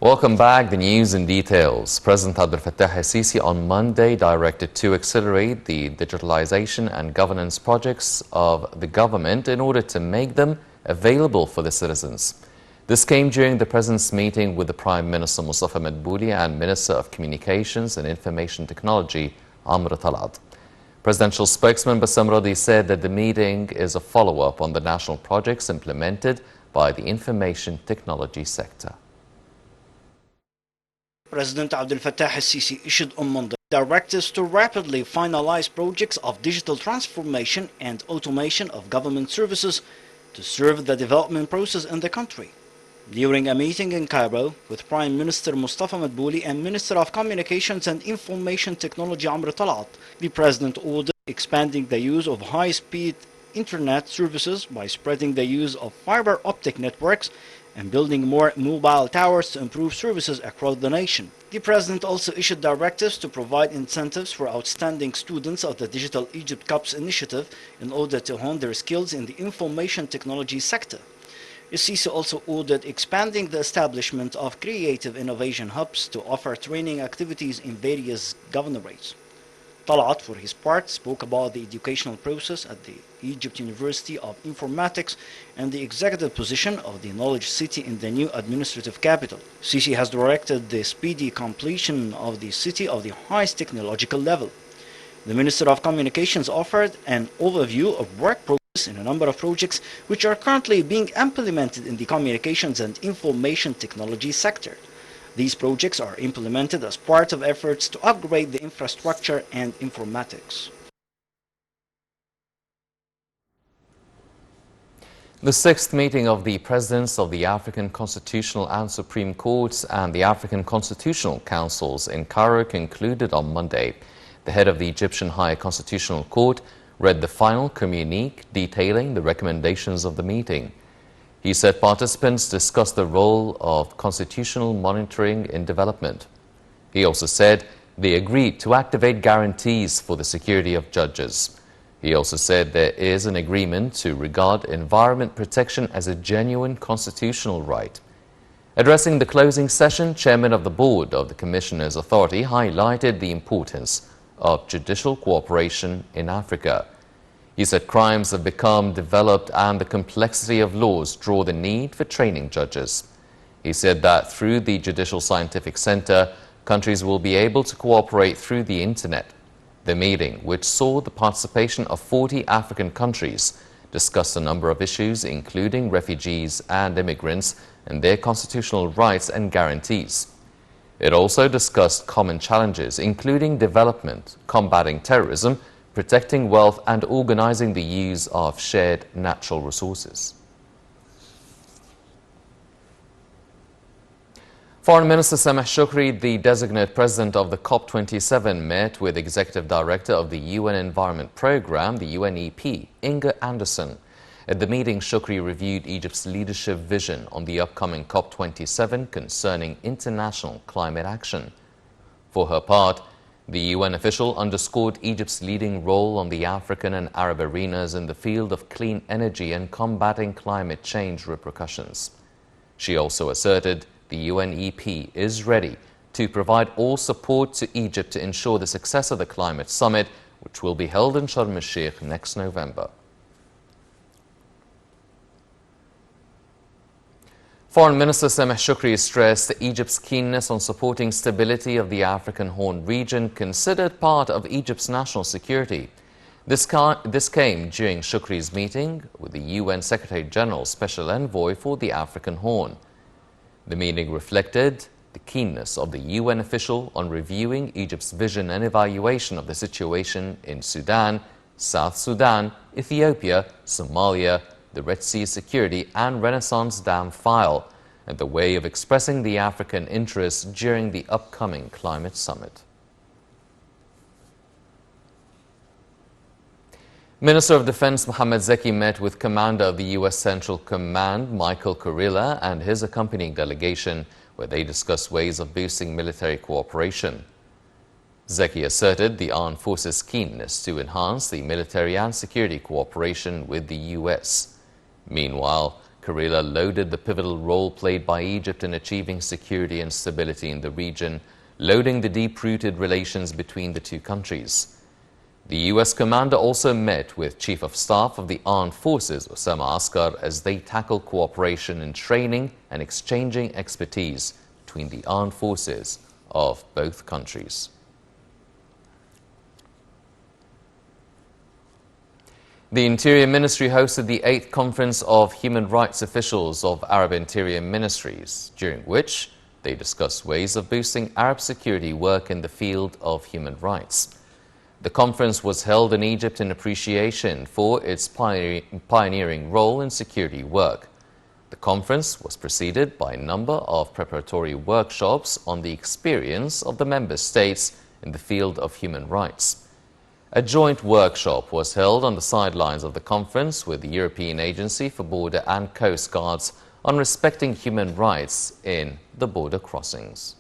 Welcome back. The news in details. President Abdel Fattah al-Sisi on Monday directed to accelerate the digitalization and governance projects of the government in order to make them available for the citizens. This came during the President's meeting with the Prime Minister Mustafa Madbouli and Minister of Communications and Information Technology Amr Talat. Presidential spokesman Bassam Radi said that the meeting is a follow-up on the national projects implemented by the information technology sector. President Abdel Fattah al-Sisi issued on Monday directives to rapidly finalize projects of digital transformation and automation of government services to serve the development process in the country. During a meeting in Cairo with Prime Minister Mustafa Madbouli and Minister of Communications and Information Technology Amr Talat, the President ordered expanding the use of high-speed internet services by spreading the use of fiber optic networks and building more mobile towers to improve services across the nation. The President also issued directives to provide incentives for outstanding students of the Digital Egypt Cups initiative in order to hone their skills in the information technology sector. Sisi also ordered expanding the establishment of creative innovation hubs to offer training activities in various governorates. Talat, for his part, spoke about the educational process at the Egypt University of Informatics and the executive position of the Knowledge City in the new administrative capital. Sisi has directed the speedy completion of the city of the highest technological level. The Minister of Communications offered an overview of work progress in a number of projects which are currently being implemented in the communications and information technology sector. These projects are implemented as part of efforts to upgrade the infrastructure and informatics. The sixth meeting of the Presidents of the African Constitutional and Supreme Courts and the African Constitutional Councils in Cairo concluded on Monday. The head of the Egyptian High Constitutional Court read the final communique detailing the recommendations of the meeting. He said participants discussed the role of constitutional monitoring in development. He also said they agreed to activate guarantees for the security of judges. He also said there is an agreement to regard environment protection as a genuine constitutional right. Addressing the closing session, Chairman of the Board of the Commissioners Authority highlighted the importance of judicial cooperation in Africa. He said crimes have become developed and the complexity of laws draw the need for training judges. He said that through the Judicial Scientific Center, countries will be able to cooperate through the internet. The meeting, which saw the participation of 40 African countries, discussed a number of issues including refugees and immigrants and their constitutional rights and guarantees. It also discussed common challenges including development, combating terrorism, protecting wealth and organizing the use of shared natural resources. Foreign Minister Sameh Shoukry, the designate president of the COP27, met with Executive Director of the UN Environment Programme, the UNEP, Inga Anderson. At the meeting, Shoukry reviewed Egypt's leadership vision on the upcoming COP27 concerning international climate action. For her part, the UN official underscored Egypt's leading role on the African and Arab arenas in the field of clean energy and combating climate change repercussions. She also asserted the UNEP is ready to provide all support to Egypt to ensure the success of the climate summit, which will be held in Sharm el-Sheikh next November. Foreign Minister Sameh Shoukry stressed Egypt's keenness on supporting stability of the African Horn region, considered part of Egypt's national security. This came during Shoukry's meeting with the UN Secretary-General Special Envoy for the African Horn. The meeting reflected the keenness of the UN official on reviewing Egypt's vision and evaluation of the situation in Sudan, South Sudan, Ethiopia, Somalia, the Red Sea security and Renaissance Dam file, and the way of expressing the African interests during the upcoming climate summit. Minister of Defense Mohammed Zeki met with Commander of the U.S. Central Command Michael Kurilla and his accompanying delegation, where they discussed ways of boosting military cooperation. Zeki asserted the armed forces' keenness to enhance the military and security cooperation with the U.S. Meanwhile, Karila lauded the pivotal role played by Egypt in achieving security and stability in the region, lauding the deep-rooted relations between the two countries. The U.S. commander also met with Chief of Staff of the Armed Forces, Osama Askar, as they tackle cooperation in training and exchanging expertise between the armed forces of both countries. The Interior Ministry hosted the 8th Conference of Human Rights Officials of Arab Interior Ministries, during which they discussed ways of boosting Arab security work in the field of human rights. The conference was held in Egypt in appreciation for its pioneering role in security work. The conference was preceded by a number of preparatory workshops on the experience of the member states in the field of human rights. A joint workshop was held on the sidelines of the conference with the European Agency for Border and Coast Guards on respecting human rights in the border crossings.